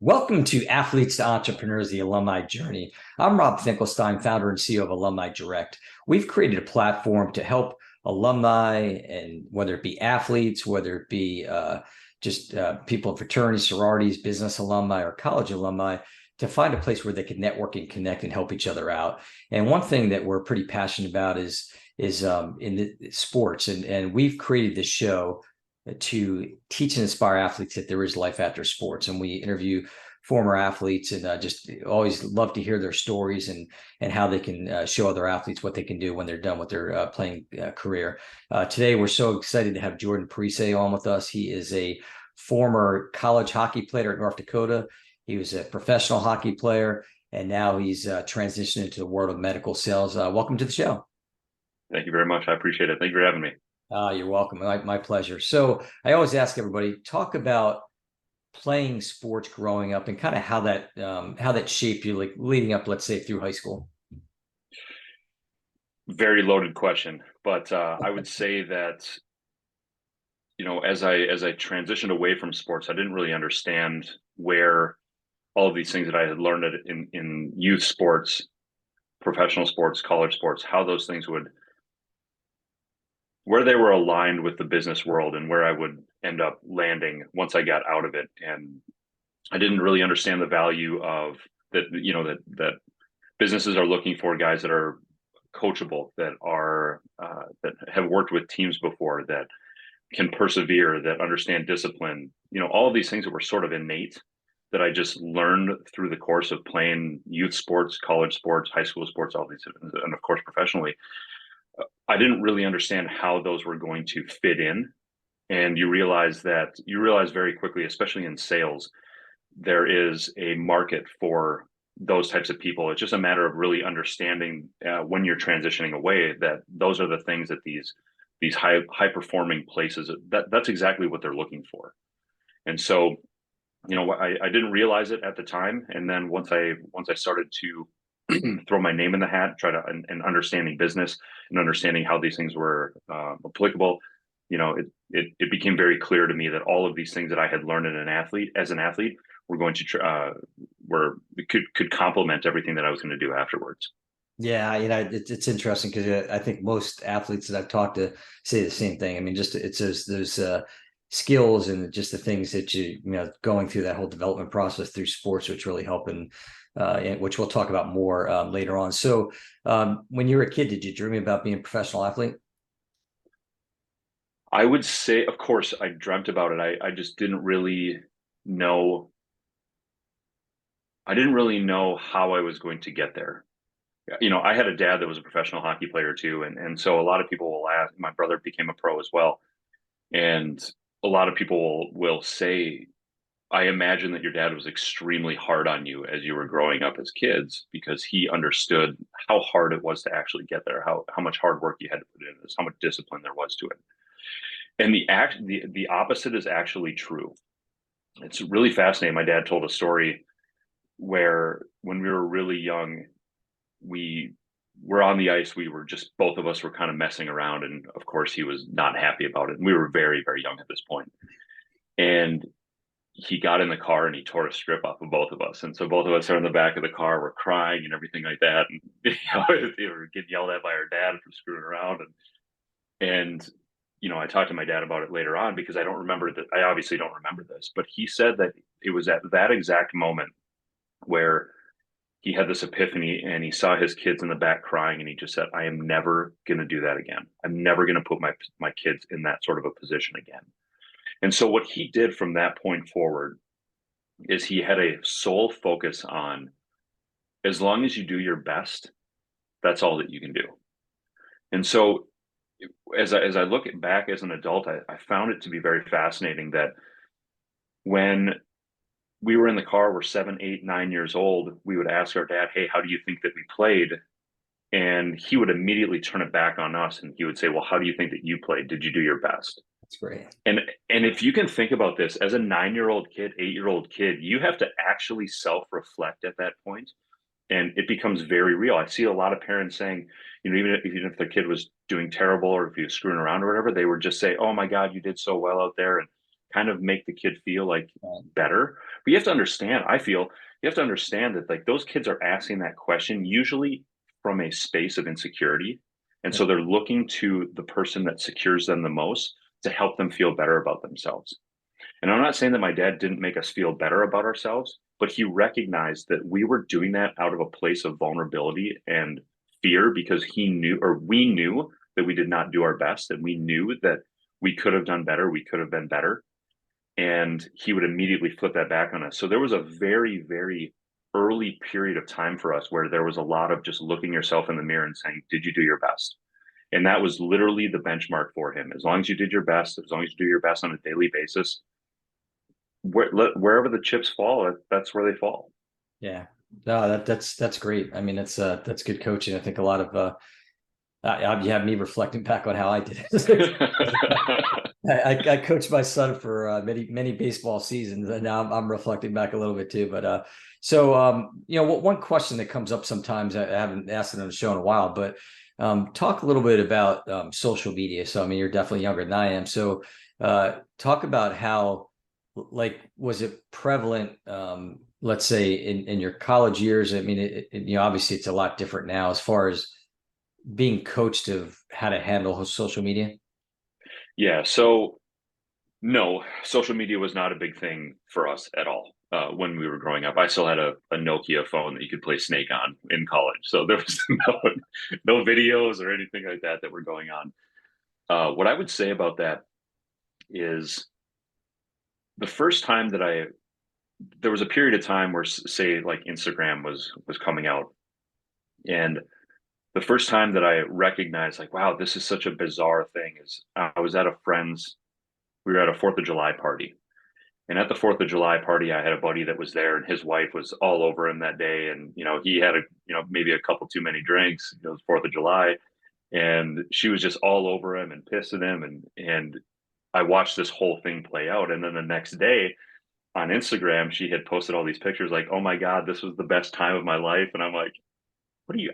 Welcome to Athletes to Entrepreneurs, the Alumni Journey. I'm Rob Finkelstein, founder and CEO of Alumni Direct. We've created a platform to help alumni, and whether it be athletes, whether it be just people in fraternities, sororities, business alumni, or college alumni, to find a place where they can network and connect and help each other out. And one thing that we're pretty passionate about is in the sports, and we've created this show to teach and inspire athletes that there is life after sports. And we interview former athletes and just always love to hear their stories and how they can show other athletes what they can do when they're done with their playing career. Today, we're so excited to have Jordan Parise on with us. He is a former college hockey player at North Dakota. He was a professional hockey player, and now he's transitioned into the world of medical sales. Welcome to the show. Thank you very much. I appreciate it. Thank you for having me. You're welcome. My pleasure. So I always ask everybody, talk about playing sports growing up and kind of how that shaped you, like leading up, let's say, through high school. Very loaded question, but I would say that, as I transitioned away from sports, I didn't really understand where all of these things that I had learned in youth sports, professional sports, college sports, how those things where they were aligned with the business world and where I would end up landing once I got out of it. And I didn't really understand the value of that, that businesses are looking for guys that are coachable, that have worked with teams before, that can persevere, that understand discipline, all of these things that were sort of innate that I just learned through the course of playing youth sports, college sports, high school sports, all these, and of course, professionally. I didn't really understand how those were going to fit in. And you realize very quickly, especially in sales, there is a market for those types of people. It's just a matter of really understanding when you're transitioning away that those are the things that these high performing places, that's exactly what they're looking for. And so, I didn't realize it at the time. And then once I started to throw my name in the hat, try to and understanding business and understanding how these things were applicable, it became very clear to me that all of these things that I had learned as an athlete were going to could complement everything that I was going to do afterwards. Yeah, it's interesting because I think most athletes that I've talked to say the same thing. I mean, just it's those skills and just the things that going through that whole development process through sports, which really help, and which we'll talk about more later on. So when you were a kid, did you dream about being a professional athlete? I would say, of course, I dreamt about it. I just didn't really know. I didn't really know how I was going to get there. I had a dad that was a professional hockey player too, and so a lot of people will ask. My brother became a pro as well, and a lot of people will say, I imagine that your dad was extremely hard on you as you were growing up as kids because he understood how hard it was to actually get there, how much hard work you had to put in this, how much discipline there was to it. And the opposite is actually true. It's really fascinating. My dad told a story where when we were really young, we were on the ice. We were just, both of us were kind of messing around. And of course, he was not happy about it. And we were very, very young at this point. And he got in the car and he tore a strip off of both of us. And so both of us are in the back of the car, we're crying and everything like that. And we were getting yelled at by our dad for screwing around. And I talked to my dad about it later on because I don't remember that. I obviously don't remember this, but he said that it was at that exact moment where he had this epiphany and he saw his kids in the back crying and he just said, I am never going to do that again. I'm never going to put my kids in that sort of a position again. And so what he did from that point forward is he had a sole focus on, as long as you do your best, that's all that you can do. And so as I look back as an adult, I found it to be very fascinating that when we were in the car, we're 7, 8, 9 years old, we would ask our dad, hey, how do you think that we played? And he would immediately turn it back on us. And he would say, well, how do you think that you played? Did you do your best? That's great. And if you can think about this as a 9-year-old kid, 8-year-old kid, you have to actually self-reflect at that point, and it becomes very real. I see a lot of parents saying, even if their kid was doing terrible or if he was screwing around or whatever, they would just say, "Oh my God, you did so well out there," and kind of make the kid feel like better. But you have to understand, I feel you have to understand that like those kids are asking that question usually from a space of insecurity. And so they're looking to the person that secures them the most to help them feel better about themselves. And I'm not saying that my dad didn't make us feel better about ourselves, but he recognized that we were doing that out of a place of vulnerability and fear because he knew, or we knew, that we did not do our best. And we knew that we could have done better. We could have been better. And he would immediately flip that back on us. So there was a very, very early period of time for us where there was a lot of just looking yourself in the mirror and saying, did you do your best? And that was literally the benchmark for him. As long as you did your best, as long as you do your best on a daily basis, wherever the chips fall, that's where they fall. Yeah, no, that's great. I mean, that's good coaching. I think a lot of you have me reflecting back on how I did it. I coached my son for many baseball seasons, and now I'm reflecting back a little bit too. But one question that comes up sometimes, I haven't asked it on the show in a while, but talk a little bit about social media. So I mean, you're definitely younger than I am. So talk about how, like, was it prevalent, let's say in your college years? I mean, obviously it's a lot different now as far as being coached of how to handle social media. Yeah. So no, social media was not a big thing for us at all. When we were growing up, I still had a Nokia phone that you could play Snake on in college. So there was no videos or anything like that were going on. What I would say about that is the first time that there was a period of time where, say, like Instagram was coming out, and the first time that I recognized, like, wow, this is such a bizarre thing, is I was at we were at a 4th of July party. And at the 4th of July party, I had a buddy that was there, and his wife was all over him that day. And, he had maybe a couple too many drinks. It was 4th of July, and she was just all over him and pissing him. And I watched this whole thing play out. And then the next day on Instagram, she had posted all these pictures like, oh my God, this was the best time of my life. And I'm like,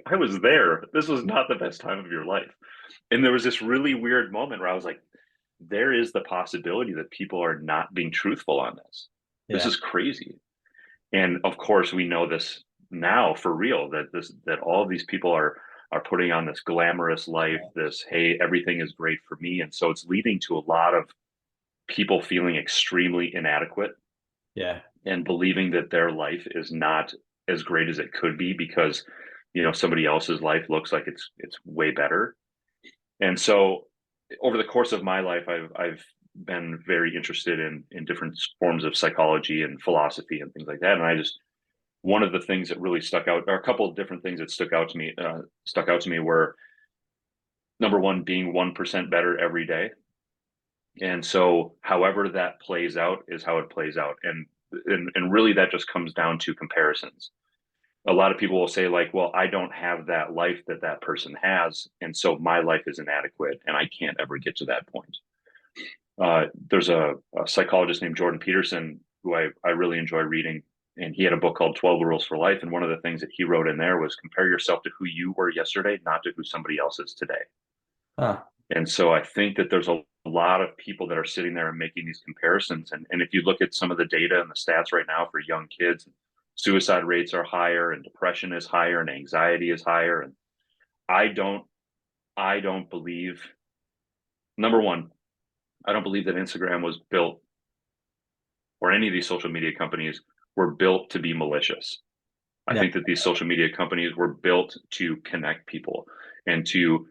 I was there. This was not the best time of your life. And there was this really weird moment where I was like, there is the possibility that people are not being truthful on this. Yeah. This is crazy. And of course, we know this now for real, that all of these people are putting on this glamorous life, this, hey, everything is great for me. And so it's leading to a lot of people feeling extremely inadequate. Yeah. And believing that their life is not as great as it could be because somebody else's life looks like it's way better. And so over the course of my life, I've been very interested in different forms of psychology and philosophy and things like that. And one of the things that really stuck out, or a couple of different things that stuck out to me were, number one, being 1% better every day. And so however that plays out is how it plays out. And really that just comes down to comparisons. A lot of people will say, like, well, I don't have that life that person has, and so my life is inadequate and I can't ever get to that point. There's a psychologist named Jordan Peterson who I really enjoy reading, and he had a book called 12 Rules for Life, and one of the things that he wrote in there was compare yourself to who you were yesterday, not to who somebody else is today. And so I think that there's a lot of people that are sitting there and making these comparisons. And if you look at some of the data and the stats right now for young kids, suicide rates are higher, and depression is higher, and anxiety is higher. And I don't believe, number one, I don't believe that Instagram was built, or any of these social media companies were built to be malicious. I think that these social media companies were built to connect people and to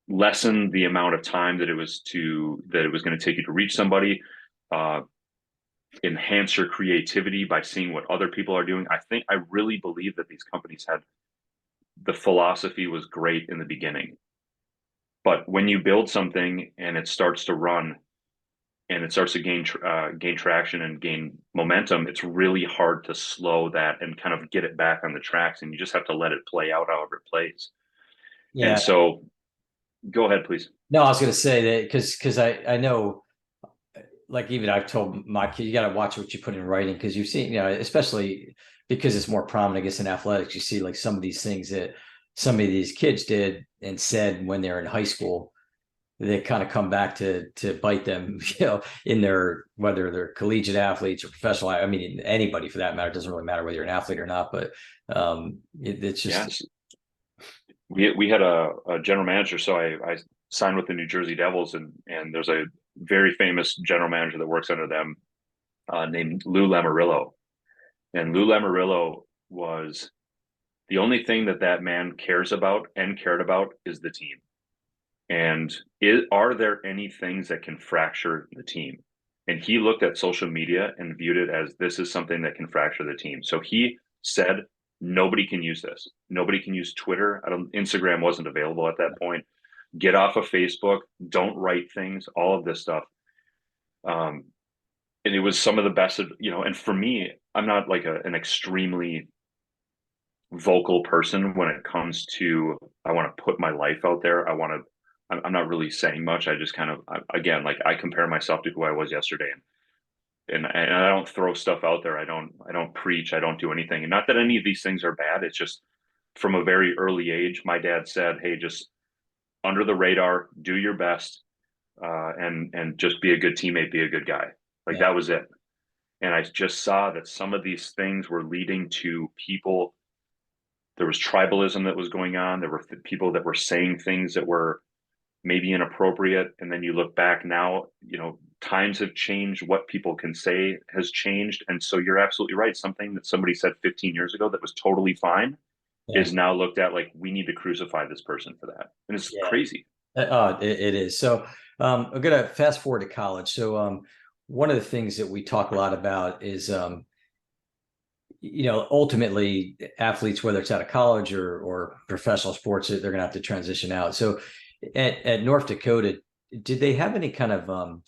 lessen the amount of time that it was going to take you to reach somebody, enhance your creativity by seeing what other people are doing. I really believe that these companies the philosophy was great in the beginning, but when you build something and it starts to run and it starts to gain traction and gain momentum, it's really hard to slow that and kind of get it back on the tracks. And you just have to let it play out however it plays. Yeah. And so go ahead, please. No, I was going to say that because I know, like, even I've told my kid, you got to watch what you put in writing, because you've seen, especially because it's more prominent, I guess, in athletics, you see like some of these things that some of these kids did and said when they're in high school. they kind of come back to bite them, in their, whether they're collegiate athletes or professional. I mean, anybody for that matter. It doesn't really matter whether you're an athlete or not, but it's just, Yes. We had a general manager. So I signed with the New Jersey Devils, and there's a very famous general manager that works under them, named Lou Lamoriello. And Lou Lamoriello was the only thing that man cares about and cared about is the team. And are there any things that can fracture the team? And he looked at social media and viewed it as, this is something that can fracture the team. So he said, nobody can use this. Nobody can use Twitter. Instagram wasn't available at that point. Get off of Facebook. Don't write things. All of this stuff. And it was some of the best, and for me, I'm not like an extremely vocal person when it comes to, I want to put my life out there. I'm not really saying much. I just kind of, again, like, I compare myself to who I was yesterday, and I don't throw stuff out there. I don't preach. I don't do anything. And not that any of these things are bad. It's just, from a very early age, my dad said, hey, just under the radar, do your best, and just be a good teammate, be a good guy. Like, that was it. And I just saw that some of these things were leading to people. There was tribalism that was going on. There were people that were saying things that were maybe inappropriate. And then you look back now, times have changed. What people can say has changed. And so you're absolutely right. Something that somebody said 15 years ago that was totally fine is now looked at like, we need to crucify this person for that. And it's crazy. It is. So I'm going to fast forward to college. So one of the things that we talk a lot about is, ultimately athletes, whether it's out of college or professional sports, they're going to have to transition out. So at North Dakota, did they have any kind of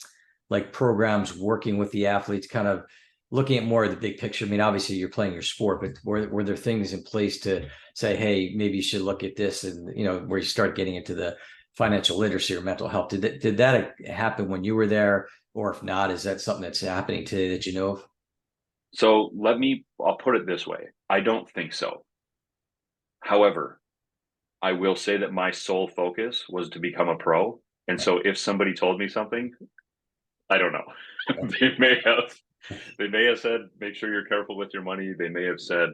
like programs working with the athletes, kind of looking at more of the big picture? I mean, obviously you're playing your sport, but were there things in place to say, hey, maybe you should look at this, and where you start getting into the financial literacy or mental health? Did that happen when you were there? Or if not, is that something that's happening today that you know of? So I'll put it this way. I don't think so. However, I will say that my sole focus was to become a pro. And so if somebody told me something, I don't know. They may have said, make sure you're careful with your money. They may have said,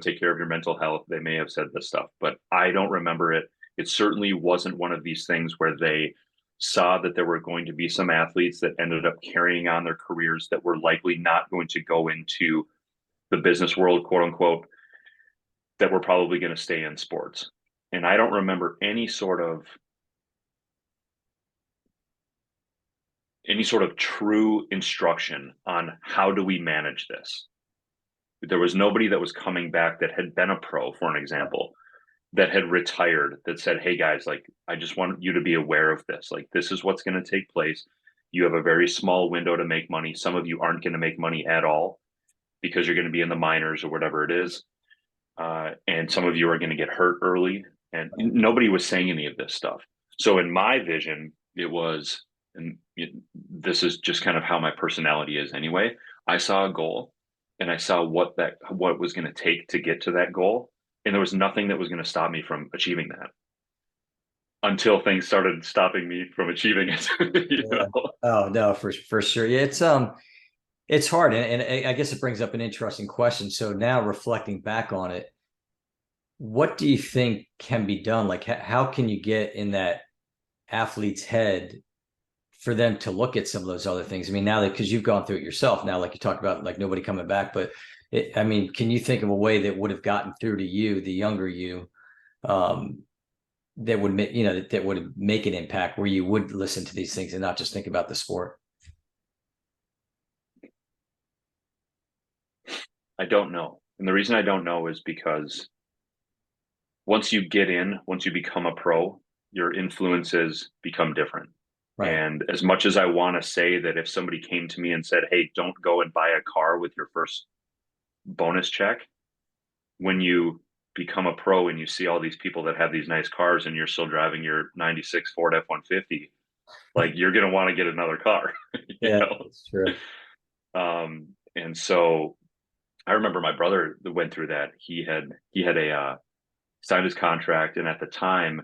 take care of your mental health. They may have said this stuff, but I don't remember it. It certainly wasn't one of these things where they saw that there were going to be some athletes that ended up carrying on their careers that were likely not going to go into the business world, quote unquote, that were probably going to stay in sports. And I don't remember any sort of true instruction on how do we manage this. There was nobody that was coming back that had been a pro, for an example, that had retired, that said, hey guys, like, I just want you to be aware of this. Like, this is what's going to take place. You have a very small window to make money. Some of you aren't going to make money at all because you're going to be in the minors or whatever it is. And some of you are going to get hurt early. And nobody was saying any of this stuff. So in my vision, it was, this is just kind of how my personality is anyway. I saw a goal and I saw what was going to take to get to that goal. And there was nothing that was going to stop me from achieving that until things started stopping me from achieving it. Oh no, for sure. Yeah, it's hard. And I guess it brings up an interesting question. So now reflecting back on it, what do you think can be done? Like, how can you get in that athlete's head for them to look at some of those other things? I mean, now that, because you've gone through it yourself now, like you talked about, like nobody coming back, but I mean, can you think of a way that would have gotten through to you, the younger you, that would make, that would make an impact where you would listen to these things and not just think about the sport? I don't know. And the reason I don't know is because once you become a pro, your influences become different. Right. And as much as I want to say that if somebody came to me and said, hey, don't go and buy a car with your first bonus check, when you become a pro and you see all these people that have these nice cars and you're still driving your 96 Ford F-150, like, you're going to want to get another car. Yeah, that's true. And so I remember my brother that went through that. He had signed his contract, and at the time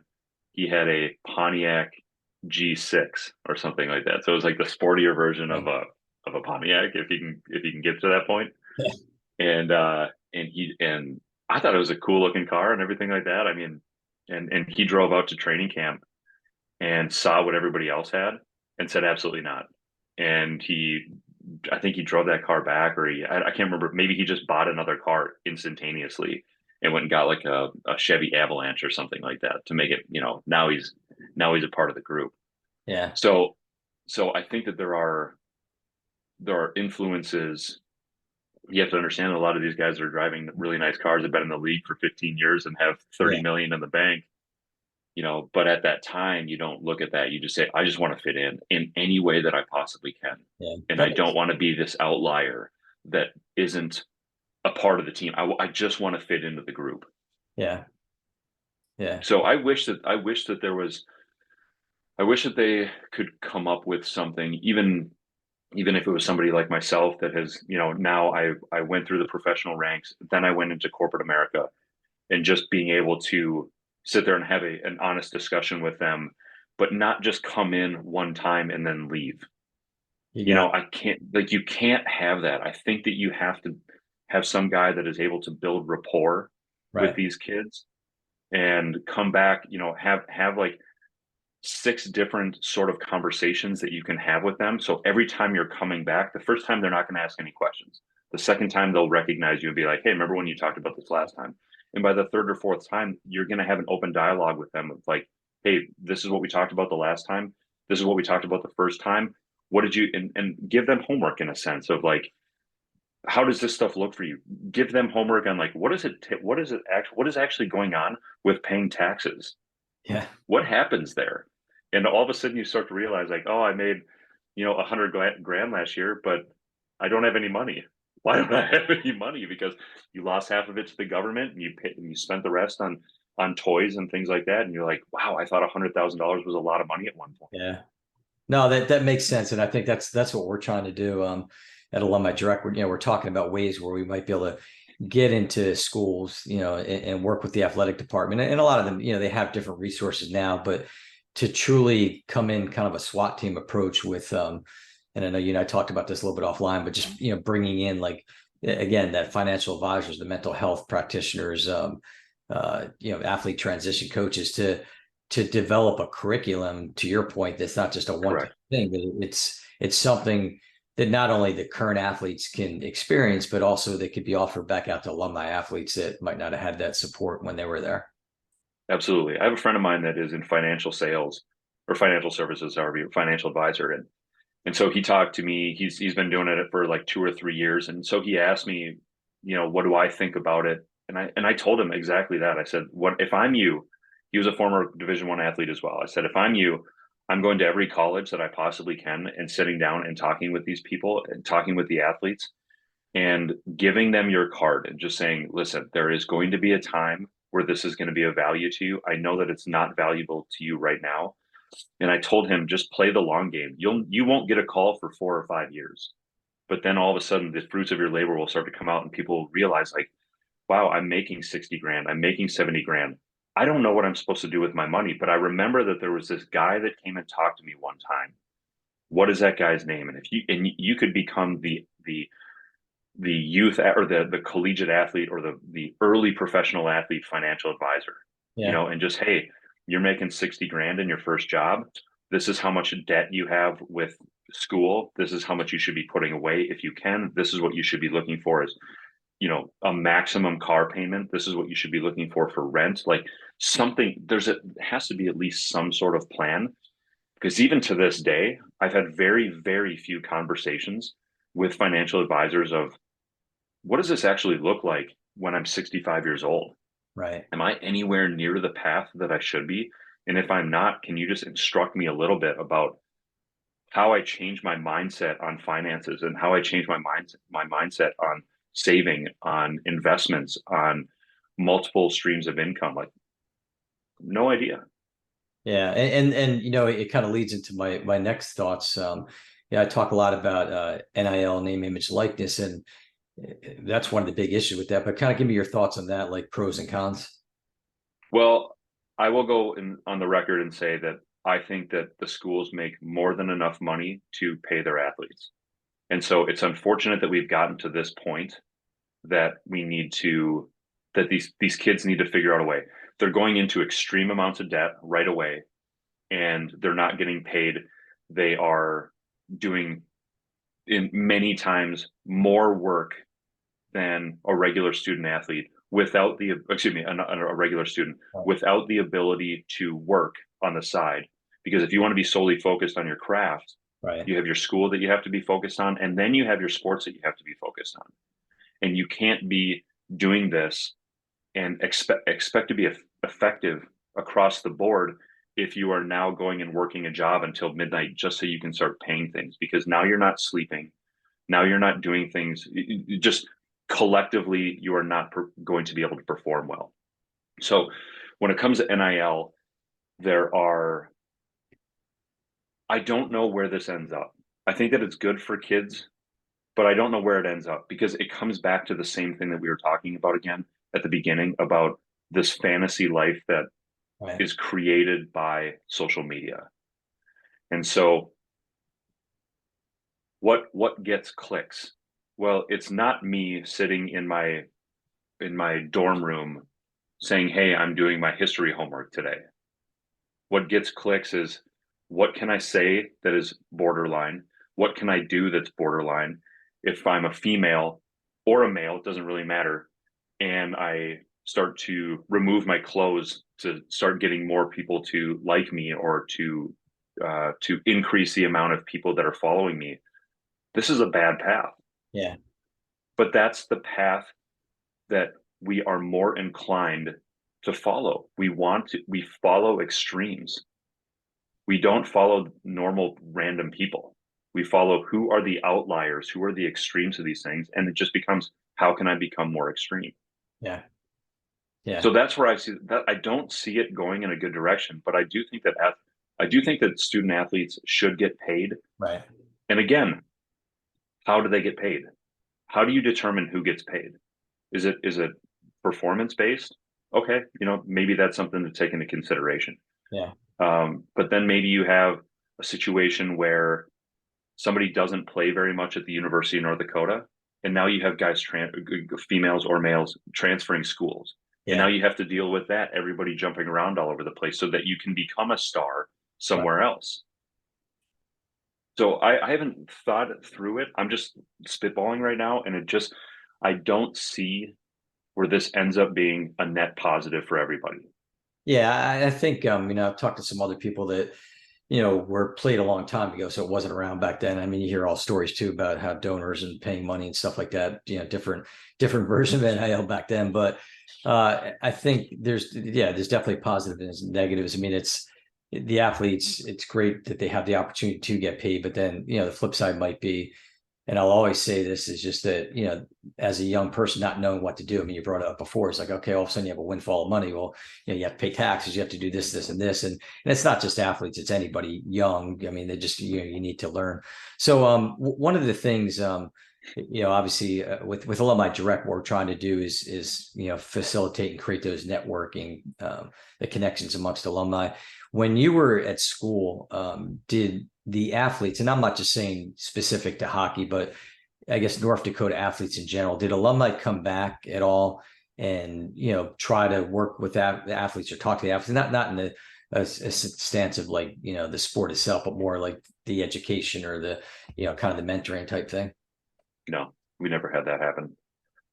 he had a Pontiac G6 or something like that. So it was like the sportier version Yeah. of a Pontiac, if you can get to that point. Yeah. And I thought it was a cool looking car and everything like that. I mean, and he drove out to training camp and saw what everybody else had and said absolutely not. And I think he drove that car back, or I can't remember. Maybe he just bought another car instantaneously and went and got like a Chevy Avalanche or something like that to make it. Now he's a part of the group. Yeah. So I think that there are influences. You have to understand that a lot of these guys are driving really nice cars, have been in the league for 15 years and have 30 Yeah. million in the bank. But at that time, you don't look at that. You just say, I just want to fit in any way that I possibly can. Yeah. And That I don't makes, want to be this outlier that isn't a part of the team. I just want to fit into the group. yeah. Yeah. So I wish that they could come up with something, even if it was somebody like myself that has, now I went through the professional ranks, then I went into corporate America, and just being able to sit there and have an honest discussion with them, but not just come in one time and then leave. You got I can't, like, you can't have that. I think that you have to have some guy that is able to build rapport with right. these kids and come back, have like six different sort of conversations that you can have with them. So every time you're coming back, the first time they're not going to ask any questions. The second time they'll recognize you and be like, hey, remember when you talked about this last time? And by the third or fourth time, you're going to have an open dialogue with them of like, hey, this is what we talked about the last time. This is what we talked about the first time. What did you, and give them homework in a sense of like, how does this stuff look for you? Give them homework on like, what is actually going on with paying taxes? Yeah. What happens there? And all of a sudden you start to realize like, oh, I made, 100 grand last year, but I don't have any money. Why don't I have any money? Because you lost half of it to the government and you spent the rest on toys and things like that. And you're like, wow, I thought $100,000 was a lot of money at one point. Yeah. No, that makes sense. And I think that's what we're trying to do at Alumni Direct. We're talking about ways where we might be able to get into schools, and work with the athletic department. And a lot of them, they have different resources now, but to truly come in kind of a SWAT team approach with, and I know you and I talked about this a little bit offline, but just, bringing in like, again, that financial advisors, the mental health practitioners, athlete transition coaches to develop a curriculum, to your point, that's not just a one-time thing, but it's something that not only the current athletes can experience, but also that could be offered back out to alumni athletes that might not have had that support when they were there. Absolutely. I have a friend of mine that is in financial sales or financial services, however, financial advisor. And so he talked to me, he's been doing it for like 2 or 3 years. And so he asked me, what do I think about it? And I told him exactly that. I said, what if I'm you? He was a former Division I athlete as well. I said, if I'm you, I'm going to every college that I possibly can and sitting down and talking with these people and talking with the athletes and giving them your card and just saying, listen, there is going to be a time where this is going to be of value to you. I know that it's not valuable to you right now. And I told him, just play the long game. You won't get a call for 4 or 5 years, but then all of a sudden the fruits of your labor will start to come out and people will realize like, wow, I'm making 60 grand. I'm making 70 grand. I don't know what I'm supposed to do with my money, but I remember that there was this guy that came and talked to me one time. What is that guy's name? And if you could become the youth or the collegiate athlete or the early professional athlete financial advisor, Yeah. and just, hey, you're making 60 grand in your first job. This is how much debt you have with school. This is how much you should be putting away if you can. This is what you should be looking for is, a maximum car payment. This is what you should be looking for rent. Like something, has to be at least some sort of plan. Because even to this day, I've had very, very few conversations with financial advisors of what does this actually look like when I'm 65 years old? Right. Am I anywhere near the path that I should be? And if I'm not, can you just instruct me a little bit about how I change my mindset on finances and how I change my mindset on saving, on investments, on multiple streams of income? Like, no idea. Yeah. And it kind of leads into my next thoughts. I talk a lot about NIL, name, image, likeness, and that's one of the big issues with that. But kind of give me your thoughts on that, like pros and cons. Well, I will go on the record and say that I think that the schools make more than enough money to pay their athletes. And so it's unfortunate that we've gotten to this point that these kids need to figure out a way. They're going into extreme amounts of debt right away, and they're not getting paid. They are doing in many times more work than a regular student athlete without the a regular student without the ability to work on the side. Because if you want to be solely focused on your craft, Right. you have your school that you have to be focused on, and then you have your sports that you have to be focused on. And you can't be doing this and expect to be effective across the board if you are now going and working a job until midnight just so you can start paying things, because now you're not sleeping, now you're not doing things, just collectively you are not going to be able to perform well. So when it comes to NIL, I don't know where this ends up. I think that it's good for kids, but I don't know where it ends up, because it comes back to the same thing that we were talking about again at the beginning about this fantasy life that Right. is created by social media. And so what gets clicks? Well, it's not me sitting in my dorm room saying, "Hey, I'm doing my history homework today." What gets clicks is, what can I say that is borderline? What can I do that's borderline? If I'm a female or a male, it doesn't really matter. And I start to remove my clothes to start getting more people to like me, or to increase the amount of people that are following me. This is a bad path, Yeah. but that's the path that we are more inclined to follow. We follow extremes. We don't follow normal random people. We follow who are the outliers, who are the extremes of these things, and it just becomes, how can I become more extreme? Yeah. Yeah. So that's where I see that. I don't see it going in a good direction, but I do think that student athletes should get paid. Right. And again, how do they get paid? How do you determine who gets paid? Is it performance based? Okay, maybe that's something to take into consideration. Yeah. But then maybe you have a situation where somebody doesn't play very much at the University of North Dakota, and now you have guys, females or males, transferring schools. And now Yeah. you have to deal with that, everybody jumping around all over the place so that you can become a star Right. somewhere else. So I haven't thought through it. I'm just spitballing right now, and I don't see where this ends up being a net positive for everybody. Yeah. I think, I've talked to some other people that, were played a long time ago, so it wasn't around back then. I mean, you hear all stories too about how donors and paying money and stuff like that, different version of NIL back then. But I think there's definitely positives and negatives. I mean, it's the athletes, it's great that they have the opportunity to get paid, but then, the flip side might be, and I'll always say this, is just that, as a young person, not knowing what to do. I mean, you brought it up before. It's like, okay, all of a sudden you have a windfall of money. Well, you have to pay taxes. You have to do this, this, and this. And it's not just athletes. It's anybody young. I mean, they just, you need to learn. So one of the things, obviously with Alumni Direct, what we're trying to do is, facilitate and create those networking, the connections amongst alumni. When you were at school, did the athletes, and I'm not just saying specific to hockey, but I guess North Dakota athletes in general, did alumni come back at all and, try to work with the athletes or talk to the athletes, not in a stance of like, the sport itself, but more like the education or the, kind of the mentoring type thing? No, we never had that happen.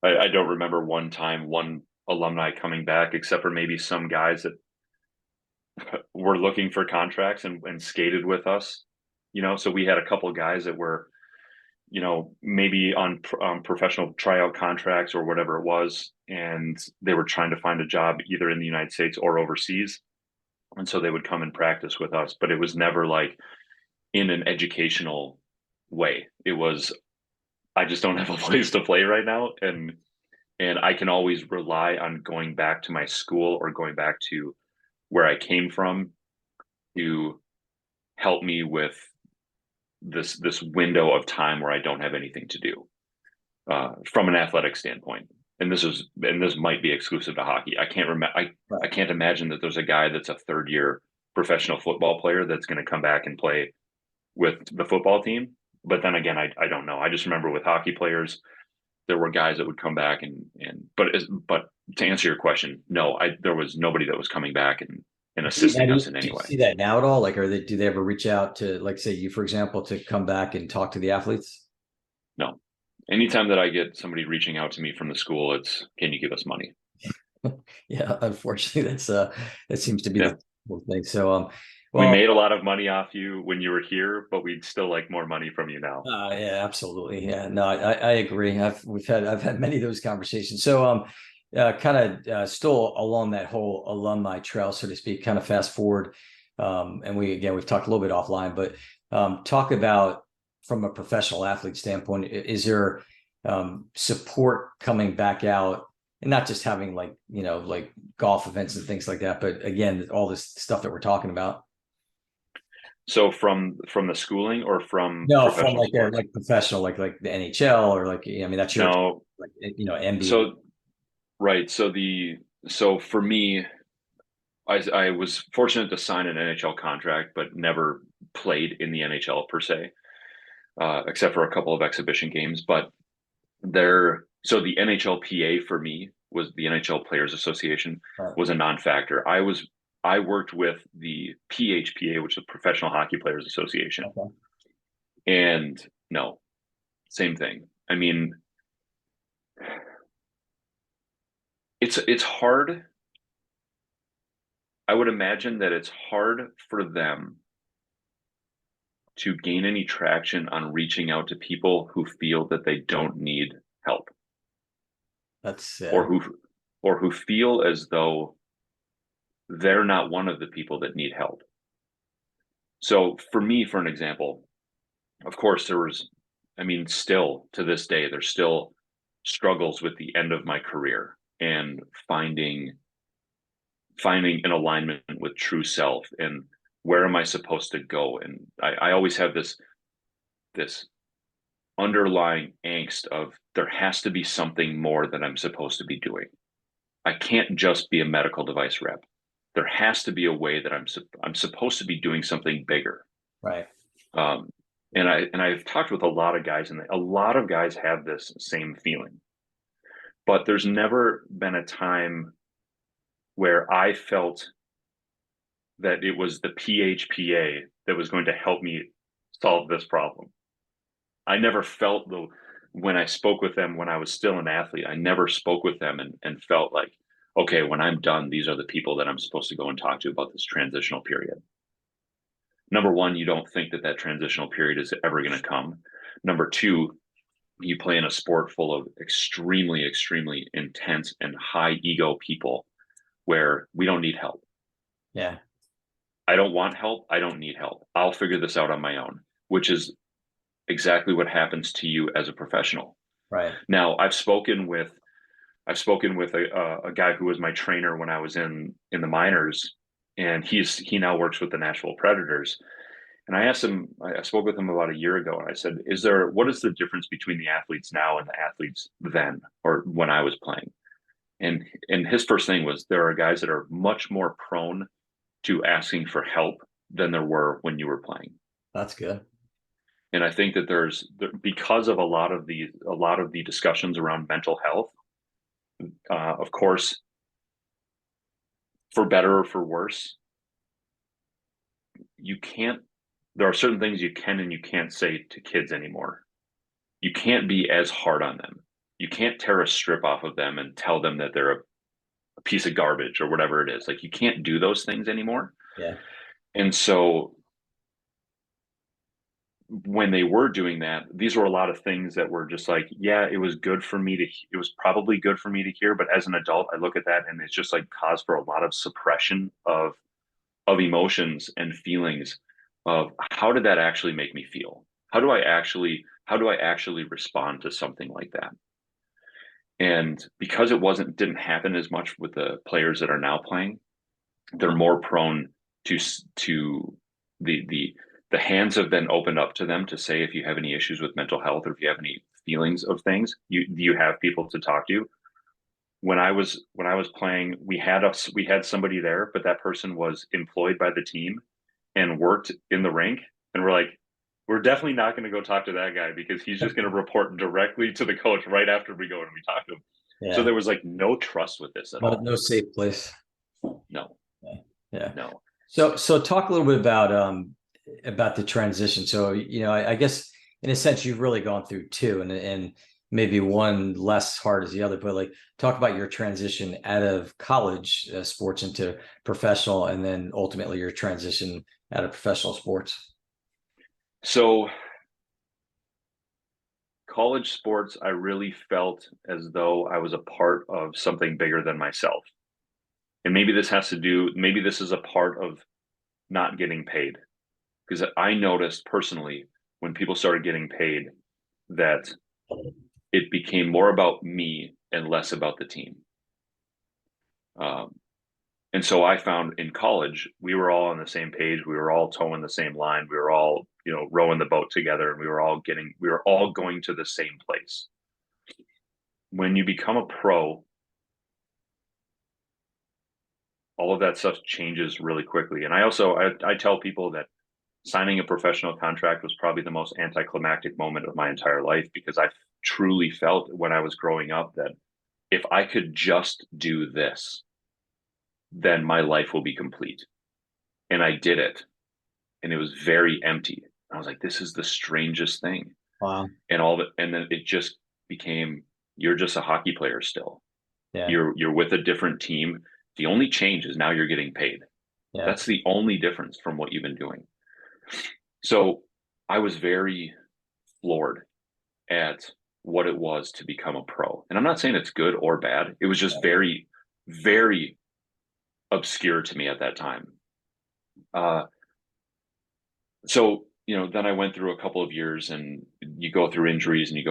I don't remember one alumni coming back, except for maybe some guys that were looking for contracts and skated with us. So we had a couple of guys that were, maybe on professional tryout contracts or whatever it was, and they were trying to find a job either in the United States or overseas. And so they would come and practice with us, but it was never like in an educational way. It was, I just don't have a place to play right now. And I can always rely on going back to my school or going back to where I came from to help me with this window of time where I don't have anything to do from an athletic standpoint. And this might be exclusive to hockey. I can't remember. I can't imagine that there's a guy that's a third year professional football player that's going to come back and play with the football team. But then again, I don't know. I just remember with hockey players, there were guys that would come back but to answer your question, no, there was nobody that was coming back and assisting us in Do any you way. see that now at all? Like, do they ever reach out to, like, say you, for example, to come back and talk to the athletes? No. Anytime that I get somebody reaching out to me from the school, it's, can you give us money? Yeah, unfortunately, that seems to be Yeah. the whole thing. So, We well, made a lot of money off you when you were here, but we'd still like more money from you now. yeah, absolutely. Yeah, no, I agree. I've had many of those conversations. So, kind of still along that whole alumni trail, so to speak, kind of fast forward. And we've talked a little bit offline, but talk about from a professional athlete standpoint, is there support coming back out and not just having like golf events and things like that, but again, all this stuff that we're talking about. So from the schooling or from No, from professional like a sports? like professional, like the NHL or like, I mean, that's your, No. like, NBA. So right. So for me, I was fortunate to sign an NHL contract, but never played in the NHL per se, except for a couple of exhibition games. But so the NHLPA for me was the NHL Players Association Right. was a non-factor. I worked with the PHPA, which is the Professional Hockey Players Association, Okay. and no, same thing. I mean, it's hard. I would imagine that it's hard for them to gain any traction on reaching out to people who feel that they don't need help, That's or who feel as though they're not one of the people that need help. So for me, for an example, of course I mean, still to this day, there's still struggles with the end of my career and finding an alignment with true self and where am I supposed to go. And I always have this underlying angst of there has to be something more that I'm supposed to be doing. I can't just be a medical device rep. There has to be a way that I'm supposed to be doing something bigger. right. Um, I've talked with a lot of guys, and a lot of guys have this same feeling. But there's never been a time where I felt that it was the PHPA that was going to help me solve this problem. I never felt when I spoke with them when I was still an athlete, I never spoke with them and felt like, okay, when I'm done, these are the people that I'm supposed to go and talk to about this transitional period. Number one, you don't think that transitional period is ever going to come. Number two, you play in a sport full of extremely, extremely intense and high ego people where we don't need help. Yeah. I don't want help. I don't need help. I'll figure this out on my own, which is exactly what happens to you as a professional. Right. Now, I've spoken with a guy who was my trainer when I was in the minors, and he now works with the Nashville Predators. And I asked him, I spoke with him about a year ago, and I said, what is the difference between the athletes now and the athletes then, or when I was playing? And his first thing was, there are guys that are much more prone to asking for help than there were when you were playing. That's good. And I think that because of a lot of the discussions around mental health, of course, for better or for worse, there are certain things you can and you can't say to kids anymore. You can't be as hard on them. You can't tear a strip off of them and tell them that they're a piece of garbage or whatever it is. Like, you can't do those things anymore. Yeah. And so when they were doing that, these were a lot of things that were just like, yeah, it was probably good for me to hear. But as an adult, I look at that and it's just like cause for a lot of suppression of emotions and feelings of how did that actually make me feel? How do I actually respond to something like that? And because didn't happen as much with the players that are now playing, they're more prone to the hands have been opened up to them to say, if you have any issues with mental health or if you have any feelings of things, you have people to talk to. when I was playing, we had somebody there, but that person was employed by the team and worked in the rink, and we're like, we're definitely not going to go talk to that guy because he's just going to report directly to the coach right after we go and we talk to him. So Yeah. there was like no trust with this at No, all. no safe place. No, Yeah. Yeah. no. So talk a little bit about the transition. So, I guess in a sense you've really gone through two, and maybe one less hard as the other, but like talk about your transition out of college sports into professional, and then ultimately your transition out of professional sports. So college sports, I really felt as though I was a part of something bigger than myself. And maybe this is a part of not getting paid. Because I noticed personally when people started getting paid that it became more about me and less about the team. Um, and so I found in college, we were all on the same page. We were all towing the same line. We were all, rowing the boat together, and we were all going to the same place. When you become a pro, all of that stuff changes really quickly. And I tell people that signing a professional contract was probably the most anticlimactic moment of my entire life, because I truly felt when I was growing up that if I could just do this, then my life will be complete. And I did it, and it was very empty. I was like, this is the strangest thing. Wow. And all of it, and then it just became, you're just a hockey player still. Yeah. You're with a different team. The only change is now you're getting paid. Yeah. That's the only difference from what you've been doing. So I was very floored at what it was to become a pro. And I'm not saying it's good or bad. It was just very, very obscure to me at that time. So then I went through a couple of years, and you go through injuries, and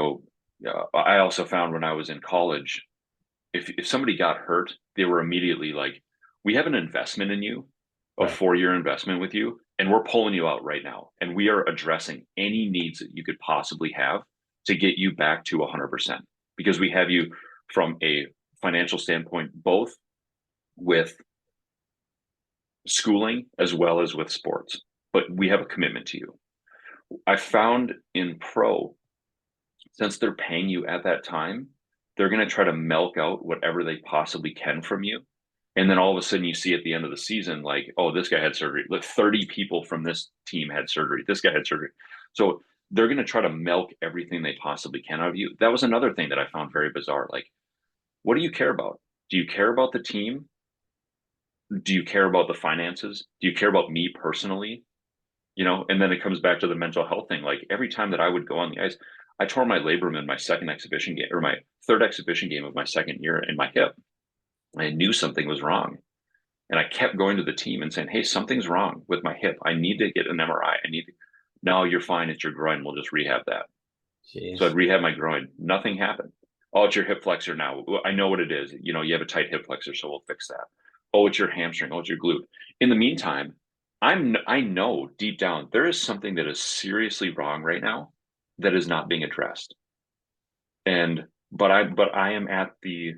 I also found when I was in college, if somebody got hurt, they were immediately like, we have an investment in you, a Right. 4-year investment with you, and we're pulling you out right now. And we are addressing any needs that you could possibly have to get you back to 100%, because we have you from a financial standpoint, both with schooling as well as with sports, but we have a commitment to you. I found in pro, since they're paying you at that time, they're going to try to milk out whatever they possibly can from you. And then all of a sudden you see at the end of the season, like, oh, this guy had surgery. Like 30 people from this team had surgery. This guy had surgery. So they're going to try to milk everything they possibly can out of you. That was another thing that I found very bizarre. Like, what do you care about? Do you care about the team? Do you care about the finances? Do you care about me personally? And then it comes back to the mental health thing. Like every time that I would go on the ice, I tore my labrum in my second exhibition game, or my third exhibition game of my second year, in my hip. I knew something was wrong. And I kept going to the team and saying, hey, something's wrong with my hip. I need to get an MRI. No, you're fine. It's your groin. We'll just rehab that. So I'd Jeez. rehab my groin. Nothing happened. Oh, it's your hip flexor now. I know what it is. You have a tight hip flexor, so we'll fix that. Oh, it's your hamstring. Oh, it's your glute. In the meantime, I know deep down there is something that is seriously wrong right now that is not being addressed. But I am at the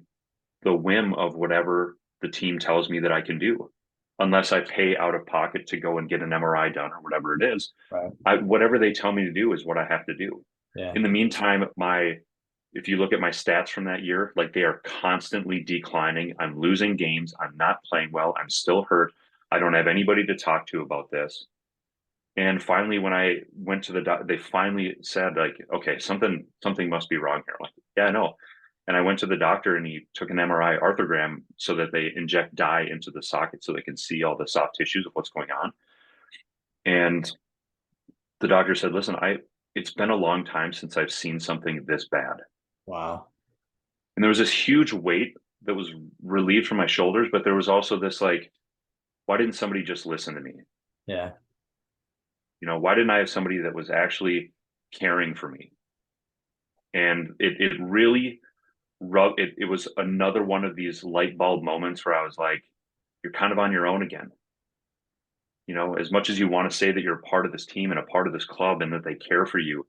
whim of whatever the team tells me that I can do, unless I pay out of pocket to go and get an MRI done or whatever it is. Right. Whatever they tell me to do is what I have to do. Yeah. In the meantime, if you look at my stats from that year, like they are constantly declining. I'm losing games. I'm not playing well. I'm still hurt. I don't have anybody to talk to about this. And finally, when I went to the doc, they finally said, like, okay, something must be wrong here. I'm like, yeah, I know. And I went to the doctor, and he took an MRI arthrogram so that they inject dye into the socket so they can see all the soft tissues of what's going on. And the doctor said, listen, it's been a long time since I've seen something this bad. Wow. And there was this huge weight that was relieved from my shoulders, but there was also this like, why didn't somebody just listen to me? Yeah. Why didn't I have somebody that was actually caring for me? And it really it was another one of these light bulb moments where I was like, you're kind of on your own again. As much as you want to say that you're a part of this team and a part of this club and that they care for you,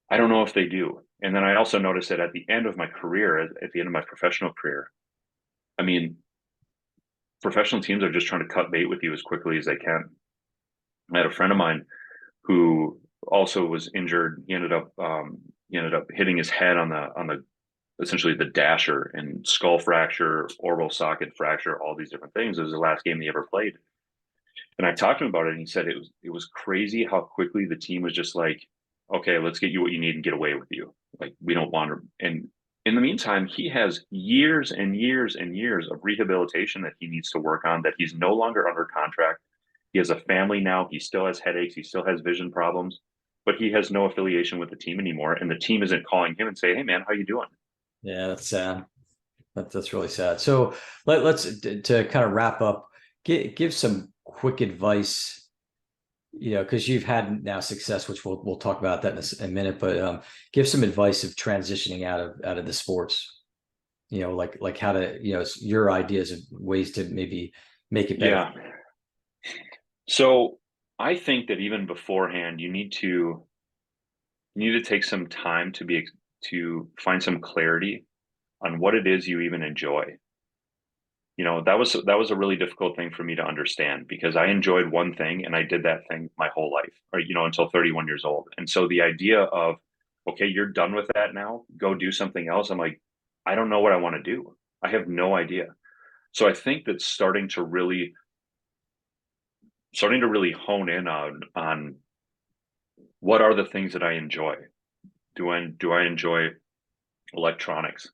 I don't know if they do. And then I also noticed that at the end of my career, at the end of my professional career, I mean, professional teams are just trying to cut bait with you as quickly as they can. I had a friend of mine who also was injured. He ended up hitting his head on the essentially the dasher, and skull fracture, orbital socket fracture, all these different things. It was the last game he ever played. And I talked to him about it, and he said it was crazy how quickly the team was just like, okay, let's get you what you need and get away with you. Like, we don't want to. And in the meantime, he has years and years and years of rehabilitation that he needs to work on, that he's no longer under contract. He has a family now. He still has headaches. He still has vision problems, but he has no affiliation with the team anymore. And the team isn't calling him and say, hey man, how you doing? Yeah, that's sad. That's really sad. So let's to kind of wrap up, give some quick advice, because you've had now success, which we'll talk about that in a minute, but give some advice of transitioning out of the sports, like how to, your ideas of ways to maybe make it better. Yeah. So I think that even beforehand, you need to take some time to find some clarity on what it is you even enjoy. That was a really difficult thing for me to understand, because I enjoyed one thing and I did that thing my whole life, or until 31 years old. And so the idea of, okay, you're done with that now, go do something else. I'm like, I don't know what I want to do. I have no idea. So I think that starting to really hone in on what are the things that I enjoy. Do I enjoy electronics?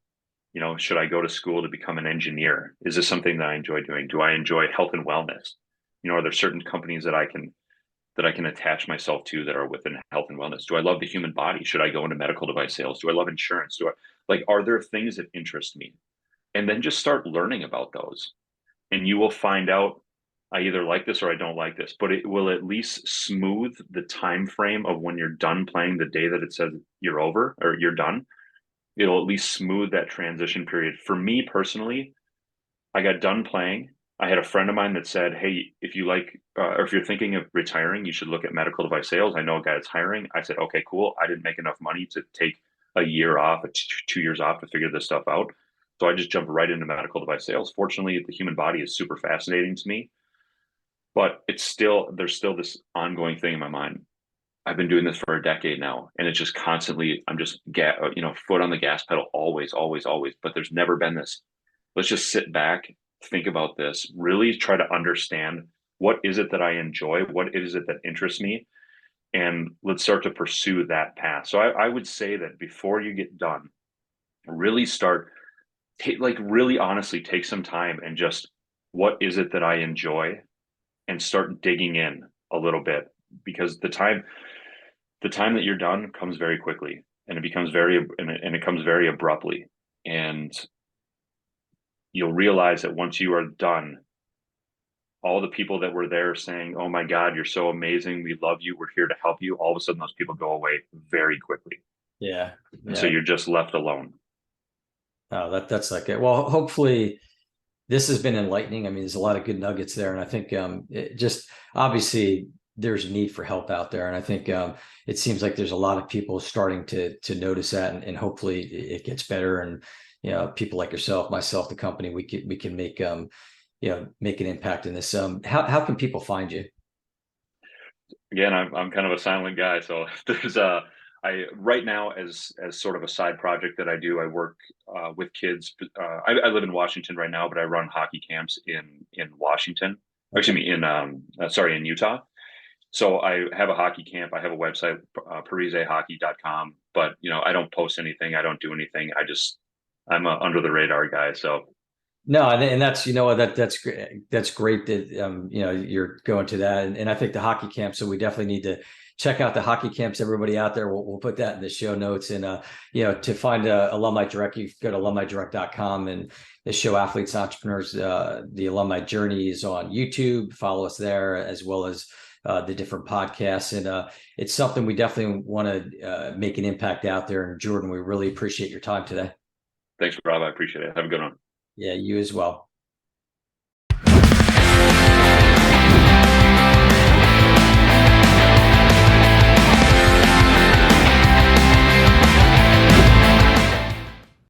Should I go to school to become an engineer? Is this something that I enjoy doing? Do I enjoy health and wellness? Are there certain companies that I can attach myself to that are within health and wellness? Do I love the human body? Should I go into medical device sales? Do I love insurance? Are there things that interest me? And then just start learning about those. And you will find out, I either like this or I don't like this, but it will at least smooth the time frame of when you're done playing, the day that it says you're over or you're done. It'll at least smooth that transition period. For me personally, I got done playing. I had a friend of mine that said, hey, if you like, or if you're thinking of retiring, you should look at medical device sales. I know a guy that's hiring. I said, okay, cool. I didn't make enough money to take a year off, 2 years off to figure this stuff out. So I just jumped right into medical device sales. Fortunately, the human body is super fascinating to me, but there's still this ongoing thing in my mind. I've been doing this for a decade now, and it's just constantly, I'm just foot on the gas pedal, always, always, always. But there's never been this, let's just sit back, think about this, really try to understand, what is it that I enjoy? What is it that interests me? And let's start to pursue that path. So I would say that before you get done, really really honestly take some time and just, what is it that I enjoy? And start digging in a little bit, because the time that you're done comes very quickly, and it comes very abruptly. And you'll realize that once you are done, all the people that were there saying, oh my God, you're so amazing, we love you, we're here to help you, all of a sudden those people go away very quickly. Yeah. And so you're just left alone. Oh, that's like it. Well, hopefully this has been enlightening. I mean, there's a lot of good nuggets there, and I think it just obviously there's a need for help out there, and I think it seems like there's a lot of people starting to notice that, and hopefully it gets better. And people like yourself, myself, the company, we can make make an impact in this. How can people find you? Again, I'm kind of a silent guy, so there's I right now, as sort of a side project that I do, I work with kids. I live in Washington right now, but I run hockey camps in Washington. Okay. Excuse me, in Utah. So I have a hockey camp. I have a website, parisehockey.com. But I don't post anything. I don't do anything. I'm a under the radar guy. So No, and that's that's great. That's great that you're going to that, and I think the hockey camp. So we definitely need to check out the hockey camps. Everybody out there, we'll put that in the show notes. And to find Alumni Direct, you go to alumnidirect.com, and the show Athletes Entrepreneurs, the Alumni Journey is on YouTube. Follow us there, as well as the different podcasts, and it's something we definitely want to make an impact out there. And Jordan, we really appreciate your time today. thanks, Rob. I appreciate it. Have a good one. Yeah, you as well.